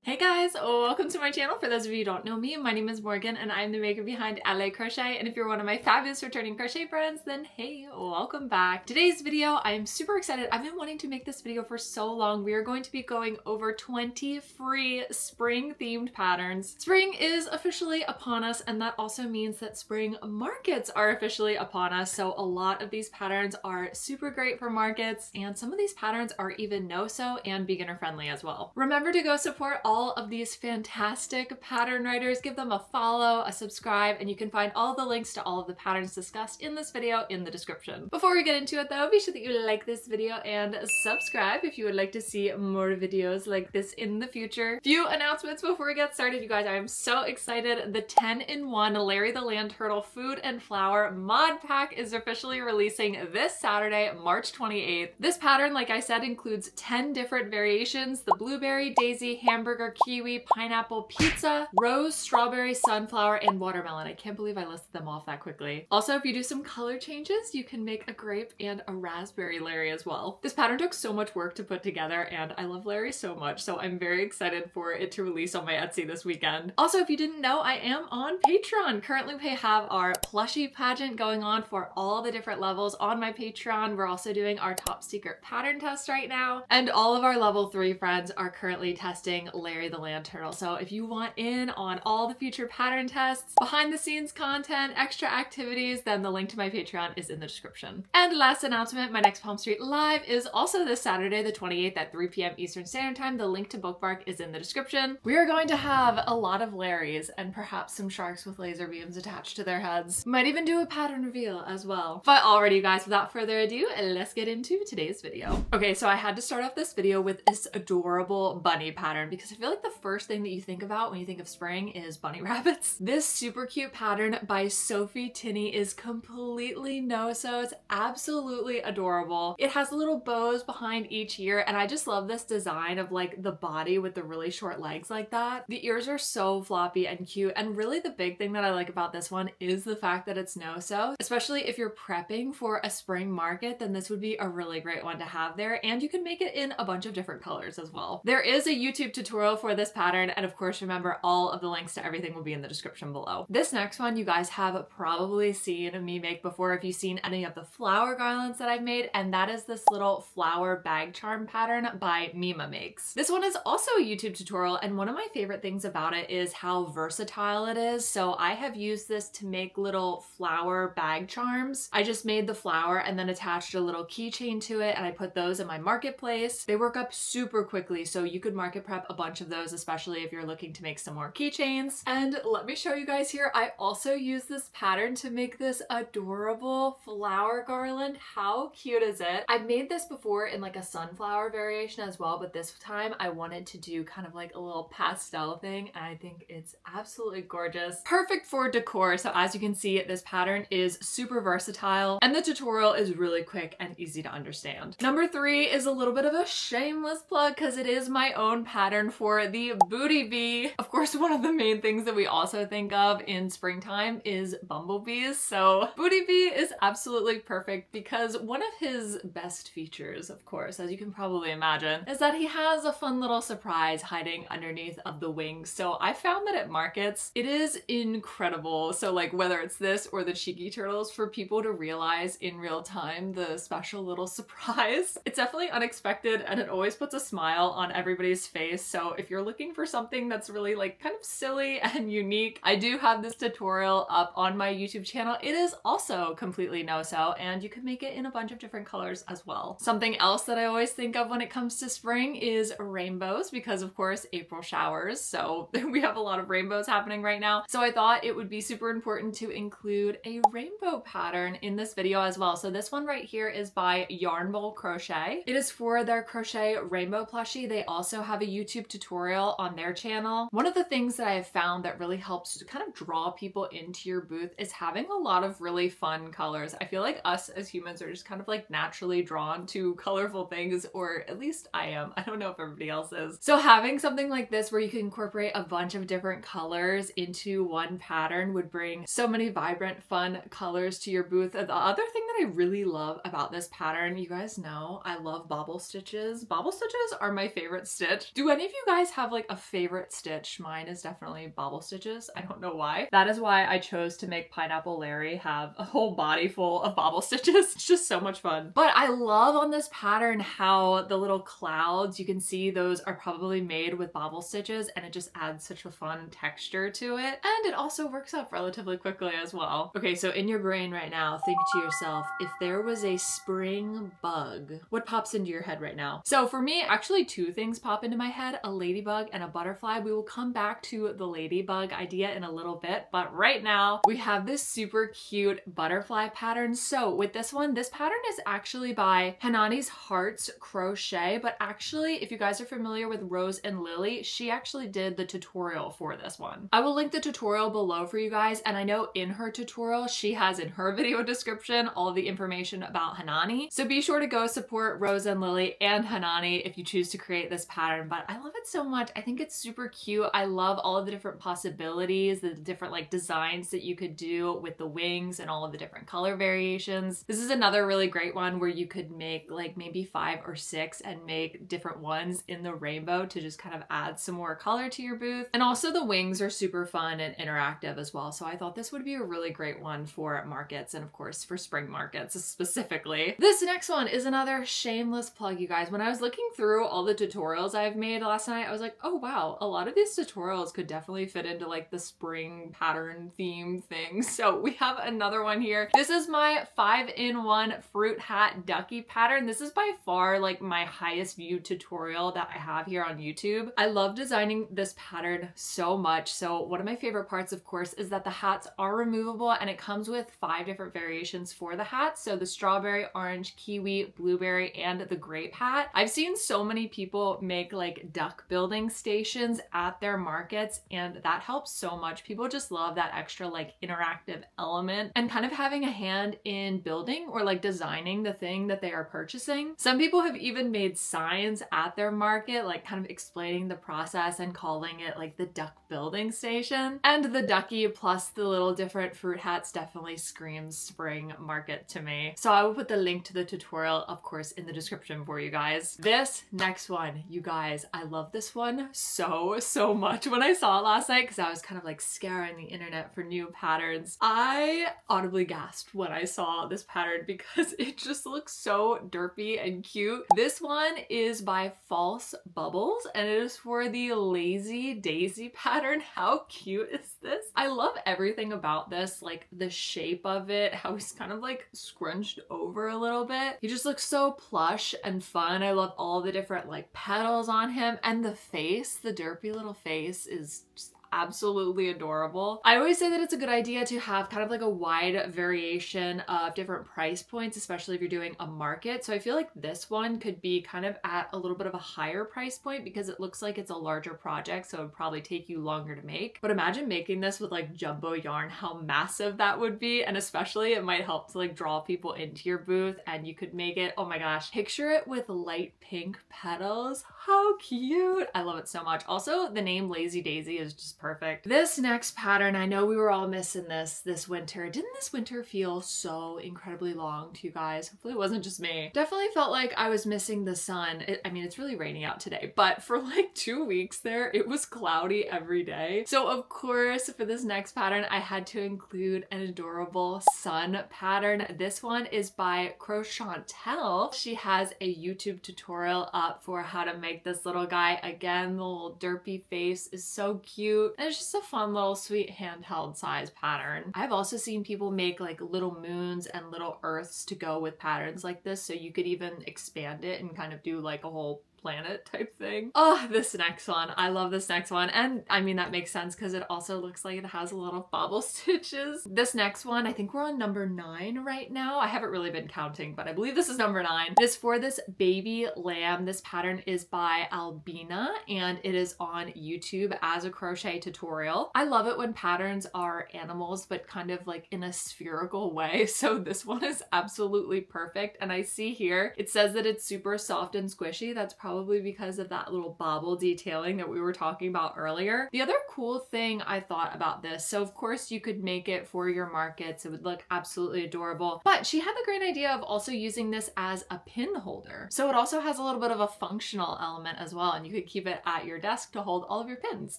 Hey guys, welcome to my channel. For those of you who don't know me, my name is Morgan and I'm the maker behind LA Crochet, and if you're one of my fabulous returning crochet friends, then hey, welcome back. Today's video, I am super excited. I've been wanting to make this video for so long. We are going to be going over 20 free spring themed patterns. Spring is officially upon us, and that also means that spring markets are officially upon us, so a lot of these patterns are super great for markets, and some of these patterns are even no-sew and beginner friendly as well. Remember to go support all of these fantastic pattern writers. Give them a follow, a subscribe, and you can find all the links to all of the patterns discussed in this video in the description. Before we get into it though, be sure that you like this video and subscribe if you would like to see more videos like this in the future. Few announcements before we get started, you guys. I am so excited. The 10-in-1 Larry the Land Turtle Food and Flower mod pack is officially releasing this Saturday, March 28th. This pattern, like I said, includes 10 different variations: the blueberry, daisy, hamburger, kiwi, pineapple, pizza, rose, strawberry, sunflower, and watermelon. I can't believe I listed them off that quickly. Also, if you do some color changes, you can make a grape and a raspberry Larry as well. This pattern took so much work to put together, and I love Larry so much, so I'm very excited for it to release on my Etsy this weekend. Also, if you didn't know, I am on Patreon. Currently, we have our plushy pageant going on for all the different levels on my Patreon. We're also doing our top secret pattern test right now, and all of our level 3 friends are currently testing Larry the Land Turtle. So if you want in on all the future pattern tests, behind the scenes content, extra activities, then the link to my Patreon is in the description. And last announcement, my next Palm Street Live is also this Saturday, the 28th at 3 p.m. Eastern Standard Time. The link to Bookmark is in the description. We are going to have a lot of Larrys and perhaps some sharks with laser beams attached to their heads. Might even do a pattern reveal as well. But alrighty, you guys, without further ado, let's get into today's video. Okay, so I had to start off this video with this adorable bunny pattern because I feel like the first thing that you think about when you think of spring is bunny rabbits. This super cute pattern by Sophie Tinney is completely no-sew. It's absolutely adorable. It has little bows behind each ear, and I just love this design of like the body with the really short legs like that. The ears are so floppy and cute, and really the big thing that I like about this one is the fact that it's no-sew. Especially if you're prepping for a spring market, then this would be a really great one to have there, and you can make it in a bunch of different colors as well. There is a YouTube tutorial for this pattern, and of course remember all of the links to everything will be in the description below. This next one you guys have probably seen me make before if you've seen any of the flower garlands that I've made, and that is this little flower bag charm pattern by Mima Makes. This one is also a YouTube tutorial, and one of my favorite things about it is how versatile it is. So I have used this to make little flower bag charms. I just made the flower and then attached a little keychain to it, and I put those in my marketplace. They work up super quickly, so you could market prep a bunch of those, especially if you're looking to make some more keychains. And let me show you guys here, I also use this pattern to make this adorable flower garland. How cute is it? I've made this before in like a sunflower variation as well, but this time I wanted to do kind of like a little pastel thing, and I think it's absolutely gorgeous. Perfect for decor. So as you can see, this pattern is super versatile, and the tutorial is really quick and easy to understand. Number 3 is a little bit of a shameless plug because it is my own pattern for the Booty Bee. Of course, one of the main things that we also think of in springtime is bumblebees. So Booty Bee is absolutely perfect because one of his best features, of course, as you can probably imagine, is that he has a fun little surprise hiding underneath of the wings. So I found that at markets, it is incredible. So like whether it's this or the cheeky turtles, for people to realize in real time the special little surprise, it's definitely unexpected, and it always puts a smile on everybody's face. So if you're looking for something that's really like kind of silly and unique, I do have this tutorial up on my YouTube channel. It is also completely no-sew, and you can make it in a bunch of different colors as well. Something else that I always think of when it comes to spring is rainbows, because of course April showers, so we have a lot of rainbows happening right now. So I thought it would be super important to include a rainbow pattern in this video as well. So this one right here is by Yarn Bowl Crochet. It is for their crochet rainbow plushie. They also have a YouTube tutorial on their channel. One of the things that I have found that really helps to kind of draw people into your booth is having a lot of really fun colors. I feel like us as humans are just kind of like naturally drawn to colorful things, or at least I am. I don't know if everybody else is. So having something like this where you can incorporate a bunch of different colors into one pattern would bring so many vibrant, fun colors to your booth. The other thing that I really love about this pattern, you guys know I love bobble stitches. Bobble stitches are my favorite stitch. Do any of you guys have like a favorite stitch? Mine is definitely bobble stitches. I don't know why. That is why I chose to make Pineapple Larry have a whole body full of bobble stitches. It's just so much fun. But I love on this pattern how the little clouds, you can see those are probably made with bobble stitches, and it just adds such a fun texture to it. And it also works up relatively quickly as well. Okay, so in your brain right now, think to yourself, if there was a spring bug, what pops into your head right now? So for me, actually two things pop into my head, a ladybug and a butterfly. We will come back to the ladybug idea in a little bit, but right now we have this super cute butterfly pattern. So with this one, this pattern is actually by Hanani's Hearts Crochet, but actually, if you guys are familiar with Rose and Lily, she actually did the tutorial for this one. I will link the tutorial below for you guys, and I know in her tutorial, she has in her video description all of the information about Hanani. So be sure to go support Rose and Lily and Hanani if you choose to create this pattern, but I love it so much. I think it's super cute. I love all of the different possibilities, the different like designs that you could do with the wings and all of the different color variations. This is another really great one where you could make like maybe 5 or 6 and make different ones in the rainbow to just kind of add some more color to your booth. And also the wings are super fun and interactive as well. So I thought this would be a really great one for markets and of course for spring markets specifically. This next one is another shameless plug, you guys. When I was looking through all the tutorials I've made last night, I was like, oh wow, a lot of these tutorials could definitely fit into like the spring pattern theme thing. So we have another one here. This is my 5-in-1 fruit hat ducky pattern. This is by far like my highest viewed tutorial that I have here on YouTube. I love designing this pattern so much. So one of my favorite parts, of course, is that the hats are removable and it comes with 5 different variations for the hats. So the strawberry, orange, kiwi, blueberry, and the grape hat. I've seen so many people make like duck building stations at their markets, and that helps so much. People just love that extra like interactive element and kind of having a hand in building or like designing the thing that they are purchasing. Some people have even made signs at their market, like kind of explaining the process and calling it like the duck building station. And the ducky plus the little different fruit hats definitely screams spring market to me. So I will put the link to the tutorial, of course, in the description for you guys. This next one, you guys, I love this one so much. When I saw it last night, because I was kind of like scouring the internet for new patterns, I audibly gasped when I saw this pattern because it just looks so derpy and cute. This one is by False Bubbles and it is for the Lazy Daisy pattern. How cute is this? I love everything about this, like the shape of it, how he's kind of like scrunched over a little bit. He just looks so plush and fun. I love all the different like petals on him, and the face, the derpy little face is just absolutely adorable. I always say that it's a good idea to have kind of like a wide variation of different price points, especially if you're doing a market. So I feel like this one could be kind of at a little bit of a higher price point because it looks like it's a larger project, so it would probably take you longer to make. But imagine making this with like jumbo yarn, how massive that would be. And especially it might help to like draw people into your booth, and you could make it, oh my gosh, picture it with light pink petals. How cute. I love it so much. Also, the name Lazy Daisy is just perfect. This next pattern, I know we were all missing this winter. Didn't this winter feel so incredibly long to you guys? Hopefully it wasn't just me. Definitely felt like I was missing the sun. I mean, it's really raining out today, but for like 2 weeks there, it was cloudy every day. So of course, for this next pattern, I had to include an adorable sun pattern. This one is by Crochantel. She has a YouTube tutorial up for how to make this little guy. Again, the little derpy face is so cute. And it's just a fun little sweet handheld size pattern. I've also seen people make like little moons and little earths to go with patterns like this, so you could even expand it and kind of do like a whole planet type thing. Oh, this next one. I love this next one. And I mean, that makes sense because it also looks like it has a lot of bobble stitches. This next one, I think we're on number 9 right now. I haven't really been counting, but I believe this is number 9. It is for this baby lamb. This pattern is by Albina and it is on YouTube as a crochet tutorial. I love it when patterns are animals, but kind of like in a spherical way. So this one is absolutely perfect. And I see here, it says that it's super soft and squishy. That's probably because of that little bobble detailing that we were talking about earlier. The other cool thing I thought about this, so of course you could make it for your markets. It would look absolutely adorable, but she had the great idea of also using this as a pin holder. So it also has a little bit of a functional element as well, and you could keep it at your desk to hold all of your pins.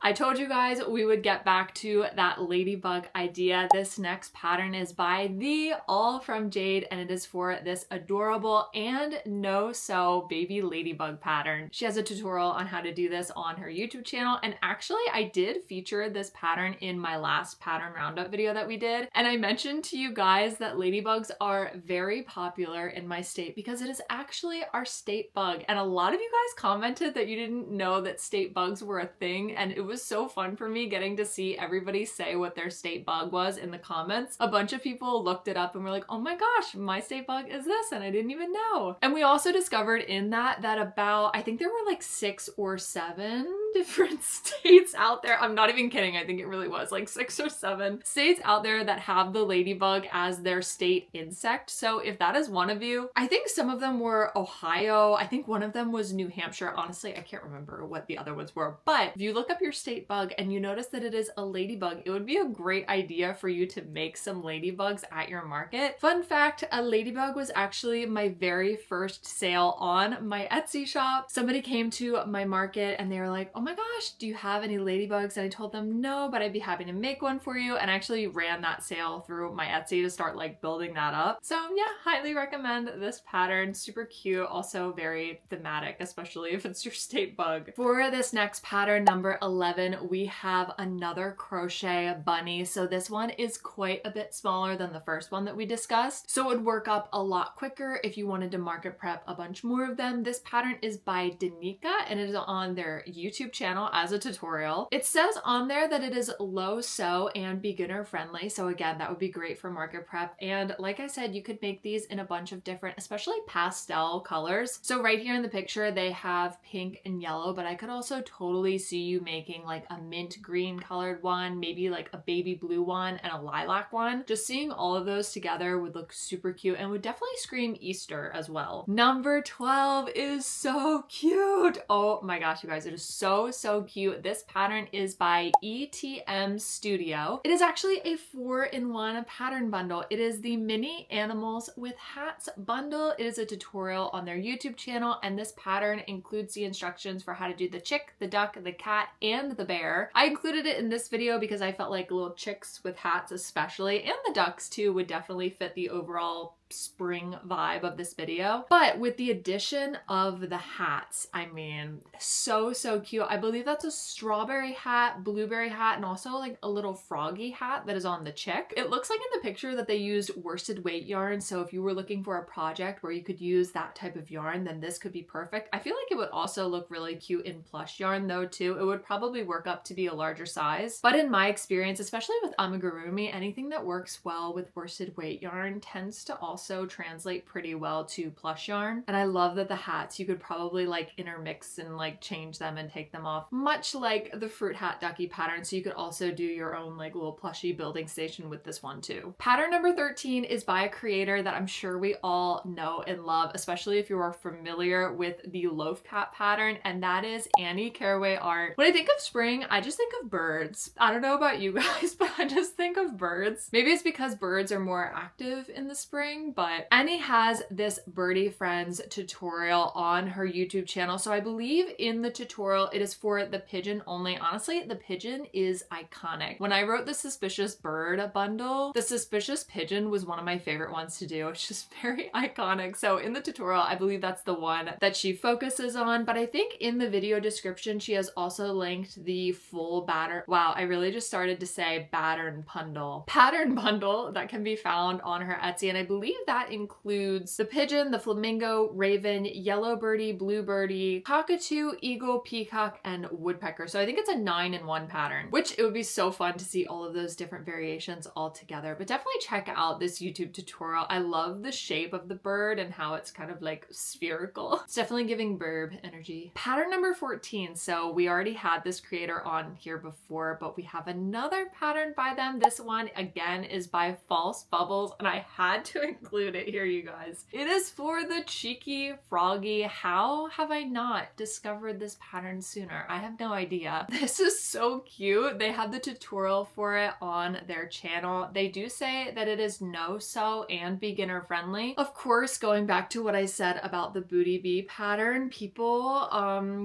I told you guys we would get back to that ladybug idea. This next pattern is by the All from Jade, and it is for this adorable and no-sew baby ladybug pattern. She has a tutorial on how to do this on her YouTube channel, and actually I did feature this pattern in my last pattern roundup video that we did, and I mentioned to you guys that ladybugs are very popular in my state because it is actually our state bug, and a lot of you guys commented that you didn't know that state bugs were a thing, and it was so fun for me getting to see everybody say what their state bug was in the comments. A bunch of people looked it up and were like, oh my gosh, my state bug is this, and I didn't even know. And we also discovered in that about, I think there were like 6 or 7 different states out there. I'm not even kidding. I think it really was like 6 or 7 states out there that have the ladybug as their state insect. So if that is one of you, I think some of them were Ohio. I think one of them was New Hampshire. Honestly, I can't remember what the other ones were, but if you look up your state bug and you notice that it is a ladybug, it would be a great idea for you to make some ladybugs at your market. Fun fact, a ladybug was actually my very first sale on my Etsy shop. Somebody came to my market and they were like, oh my gosh, do you have any ladybugs? And I told them no, but I'd be happy to make one for you. And I actually ran that sale through my Etsy to start like building that up. So yeah, highly recommend this pattern. Super cute, also very thematic, especially if it's your state bug. For this next pattern, number 11, we have another crochet bunny. So this one is quite a bit smaller than the first one that we discussed. So it would work up a lot quicker if you wanted to market prep a bunch more of them. This pattern is by Danica and it is on their YouTube channel as a tutorial. It says on there that it is low sew and beginner friendly. So again, that would be great for market prep. And like I said, you could make these in a bunch of different, especially pastel colors. So right here in the picture, they have pink and yellow, but I could also totally see you making like a mint green colored one, maybe like a baby blue one and a lilac one. Just seeing all of those together would look super cute and would definitely scream Easter as well. Number 12 is so cute. Oh my gosh, you guys, it is so cute. This pattern is by ETM Studio. It is actually a 4-in-1 pattern bundle. It is the Mini Animals with Hats bundle. It is a tutorial on their YouTube channel, and this pattern includes the instructions for how to do the chick, the duck, the cat, and the bear. I included it in this video because I felt like little chicks with hats especially, and the ducks too, would definitely fit the overall spring vibe of this video. But with the addition of the hats, I mean, so cute. I believe that's a strawberry hat, blueberry hat, and also like a little froggy hat that is on the chick. It looks like in the picture that they used worsted weight yarn, so if you were looking for a project where you could use that type of yarn, then this could be perfect. I feel like it would also look really cute in plush yarn though too. It would probably work up to be a larger size, but in my experience, especially with amigurumi, anything that works well with worsted weight yarn tends to also translate pretty well to plush yarn. And I love that the hats, you could probably like intermix and like change them and take them off, much like the fruit hat ducky pattern. So you could also do your own like little plushy building station with this one too. Pattern number 13 is by a creator that I'm sure we all know and love, especially if you are familiar with the loaf cap pattern, and that is Annie Caraway Art. When I think of spring, I just think of birds. I don't know about you guys, but I just think of birds. Maybe it's because birds are more active in the spring, but Annie has this Birdie Friends tutorial on her YouTube channel. So I believe in the tutorial, it is for the pigeon only. Honestly, the pigeon is iconic. When I wrote the Suspicious Bird bundle, the Suspicious Pigeon was one of my favorite ones to do. It's just very iconic. So in the tutorial, I believe that's the one that she focuses on, but I think in the video description, she has also linked the full pattern. Wow, I really just started to say pattern bundle that can be found on her Etsy. And I believe that includes the pigeon, the flamingo, raven, yellow birdie, blue birdie, cockatoo, eagle, peacock, and woodpecker. So I think it's a 9-in-1 pattern, which it would be so fun to see all of those different variations all together. But definitely check out this YouTube tutorial. I love the shape of the bird and how it's kind of like spherical. It's definitely giving burb energy. Pattern number 14. So we already had this creator on here before, but we have another pattern by them. This one again is by False Bubbles, and I had to include it here, you guys. It is for the cheeky froggy. How have I not discovered this pattern sooner? I have no idea. This is so cute. They have the tutorial for it on their channel. They do say that it is no-sew and beginner friendly. Of course, going back to what I said about the booty bee pattern, people,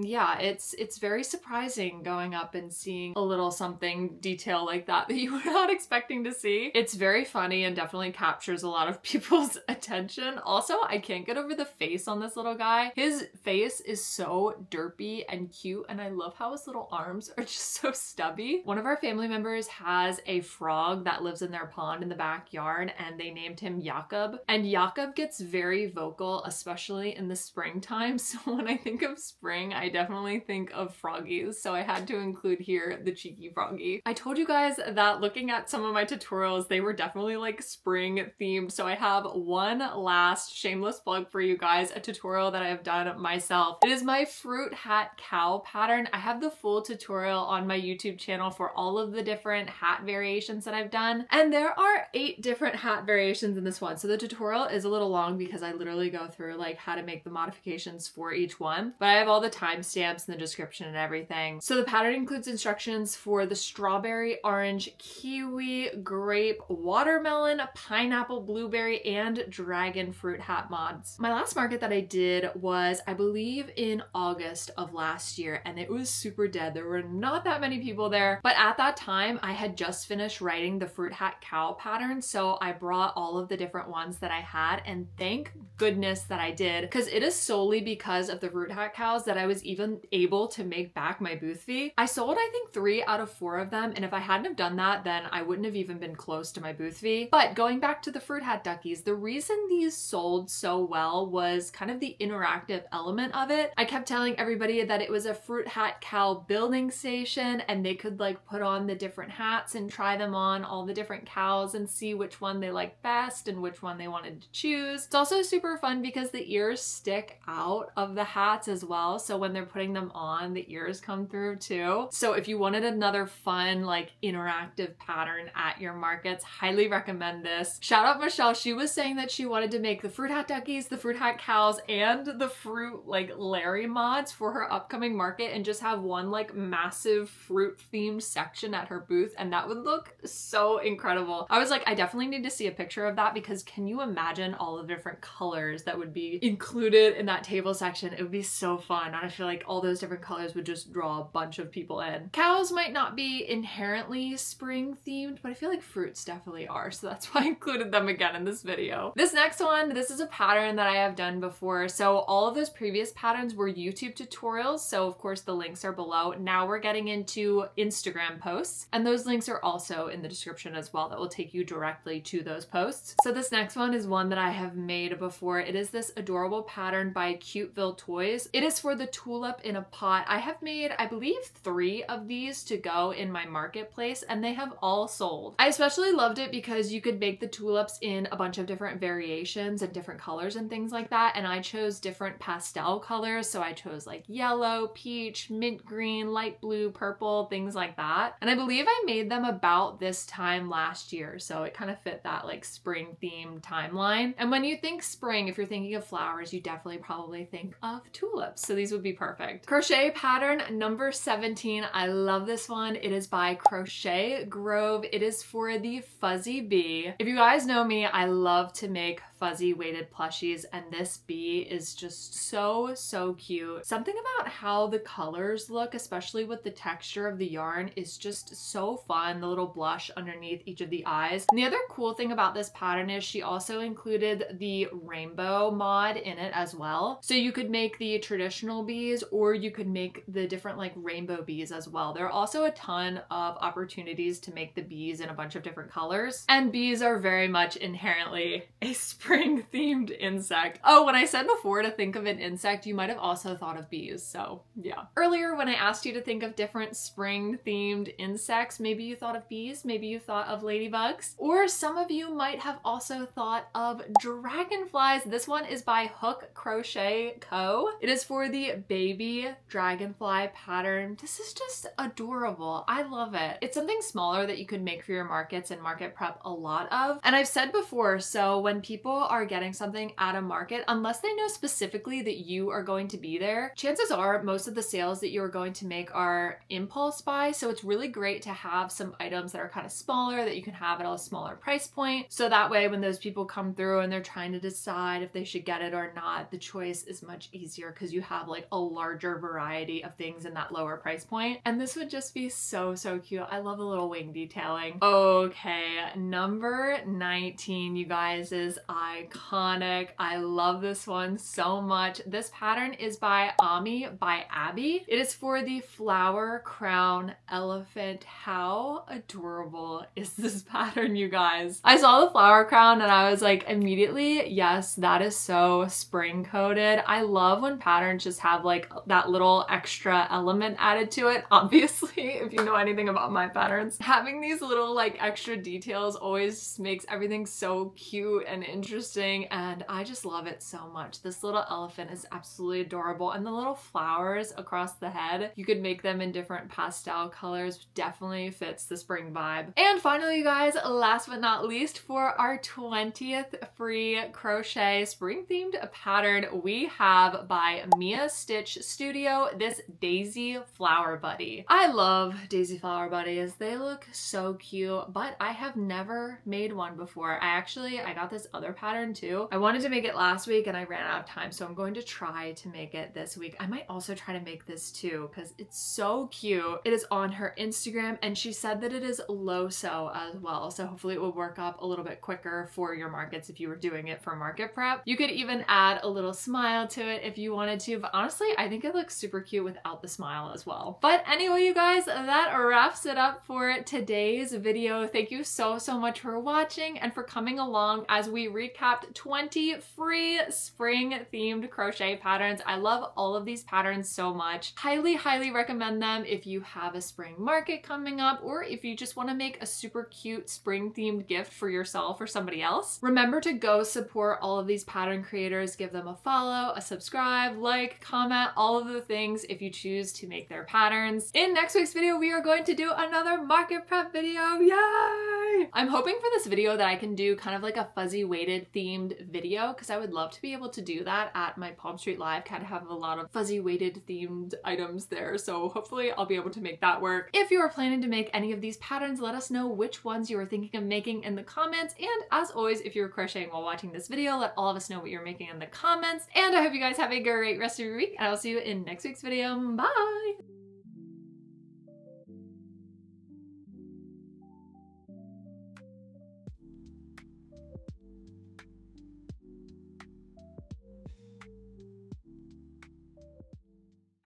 yeah, it's very surprising going up and seeing a little something detail like that you were not expecting to see. It's very funny and definitely captures a lot of people's attention. Also, I can't get over the face on this little guy. His face is so derpy and cute, and I love how his little arms are just so stubby. One of our family members has a frog that lives in their pond in the backyard, and they named him Jakob. And Jakob gets very vocal, especially in the springtime. So when I think of spring, I definitely think of froggies. So I had to include here the cheeky froggy. I told you guys that looking at some of my tutorials, they were definitely like spring themed. So I have one last shameless plug for you guys, a tutorial that I have done myself. It is my fruit hat cowl pattern. I have the full tutorial on my YouTube channel for all of the different hat variations that I've done. And there are 8 different hat variations in this one. So the tutorial is a little long because I literally go through like how to make the modifications for each one, but I have all the timestamps in the description and everything. So the pattern includes instructions for the strawberry, orange, kiwi, grape, watermelon, pineapple, blueberry, and dragon fruit hat mods. My last market that I did was, I believe, in August of last year, and it was super dead. There were not that many people there, but at that time I had just finished writing the fruit hat cowl pattern, so I brought all of the different ones that I had, and thank goodness that I did, because it is solely because of the fruit hat cows that I was even able to make back my booth fee. I sold, I think, 3 out of 4 of them, and if I hadn't have done that, then I wouldn't have even been close to my booth fee. But going back to the fruit hat duckies, the reason these sold so well was kind of the interactive element of it. I kept telling everybody that it was a fruit hat cowl building station, and they could like put on the different hats and try them on all the different cows and see which one they liked best and which one they wanted to choose. It's also super fun because the ears stick out of the hats as well, so when they're putting them on, the ears come through too. So if you wanted another fun like interactive pattern at your markets, highly recommend this. Shout out Michelle, she was saying that she wanted to make the fruit hat duckies, the fruit hat cows, and the fruit like Larry mods for her upcoming market, and just have one like massive fruit themed section at her booth, and that would look so incredible. I was like, I definitely need to see a picture of that, because can you imagine all the different colors that would be included in that table section? It would be so fun, and I feel like all those different colors would just draw a bunch of people in. Cows might not be inherently spring themed, but I feel like fruits definitely are, so that's why I included them again in this video. This next one, this is a pattern that I have done before. So all of those previous patterns were YouTube tutorials, so of course the links are below. Now we're getting into Instagram posts, and those links are also in the description as well. That will take you directly to those posts. So this next one is one that I have made before. It is this adorable pattern by Cuteville Toys. It is for the tulip in a pot. I have made, I believe, 3 of these to go in my marketplace, and they have all sold. I especially loved it because you could make the tulips in a bunch of different variations and different colors and things like that, and I chose different pastel colors. So I chose like yellow, peach, mint green, light blue, purple, things like that. And I believe I made them about this time last year, so it kind of fit that like spring themed timeline. And when you think spring, if you're thinking of flowers, you definitely probably think of tulips, so these would be perfect. Crochet pattern number 17. I love this one. It is by Crochet Grove. It is for the fuzzy bee. If you guys know me, I love to make fuzzy weighted plushies, and this bee is just so cute. Something about how the colors look, especially with the texture of the yarn, is just so fun. The little blush underneath each of the eyes. And the other cool thing about this pattern is she also included the rainbow mod in it as well. So you could make the traditional bees, or you could make the different like rainbow bees as well. There are also a ton of opportunities to make the bees in a bunch of different colors, and bees are very much inherently a spring spring themed insect. Oh, when I said before to think of an insect, you might have also thought of bees. So yeah. Earlier when I asked you to think of different spring themed insects, maybe you thought of bees, maybe you thought of ladybugs, or some of you might have also thought of dragonflies. This one is by Hook Crochet Co. It is for the baby dragonfly pattern. This is just adorable. I love it. It's something smaller that you could make for your markets and market prep a lot of. And I've said before, so when people are getting something at a market, unless they know specifically that you are going to be there, chances are most of the sales that you're going to make are impulse buy. So it's really great to have some items that are kind of smaller that you can have at a smaller price point. So that way when those people come through and they're trying to decide if they should get it or not, the choice is much easier because you have like a larger variety of things in that lower price point. And this would just be so cute. I love the little wing detailing. Okay, number 19, you guys, is iconic. I love this one so much. This pattern is by Ami by Abby. It is for the flower crown elephant. How adorable is this pattern, you guys? I saw the flower crown and I was like immediately, yes, that is so spring coated. I love when patterns just have like that little extra element added to it. Obviously, if you know anything about my patterns, having these little like extra details always makes everything so cute and interesting, and I just love it so much. This little elephant is absolutely adorable, and the little flowers across the head, you could make them in different pastel colors, definitely fits the spring vibe. And finally, you guys, last but not least, for our 20th free crochet spring themed pattern, we have by Mia Stitch Studio this Daisy Flower Buddy. I love Daisy Flower Buddies. They look so cute, but I have never made one before. I got this other pattern too. I wanted to make it last week and I ran out of time, so I'm going to try to make it this week. I might also try to make this too because it's so cute. It is on her Instagram and she said that it is low sew as well, so hopefully it will work up a little bit quicker for your markets if you were doing it for market prep. You could even add a little smile to it if you wanted to, but honestly I think it looks super cute without the smile as well. But anyway, you guys, that wraps it up for today's video. Thank you so much for watching and for coming along as we recapped 20 free spring themed crochet patterns. I love all of these patterns so much. Highly recommend them if you have a spring market coming up, or if you just want to make a super cute spring themed gift for yourself or somebody else. Remember to go support all of these pattern creators. Give them a follow, a subscribe, like, comment, all of the things if you choose to make their patterns. In next week's video, we are going to do another market prep video. Yay! I'm hoping for this video that I can do kind of like a fuzzy weighted themed video, because I would love to be able to do that at my Palm Street Live, kind of have a lot of fuzzy weighted themed items there. So hopefully I'll be able to make that work. If you are planning to make any of these patterns, let us know which ones you are thinking of making in the comments. And as always, if you're crocheting while watching this video, let all of us know what you're making in the comments. And I hope you guys have a great rest of your week, and I'll see you in next week's video. Bye!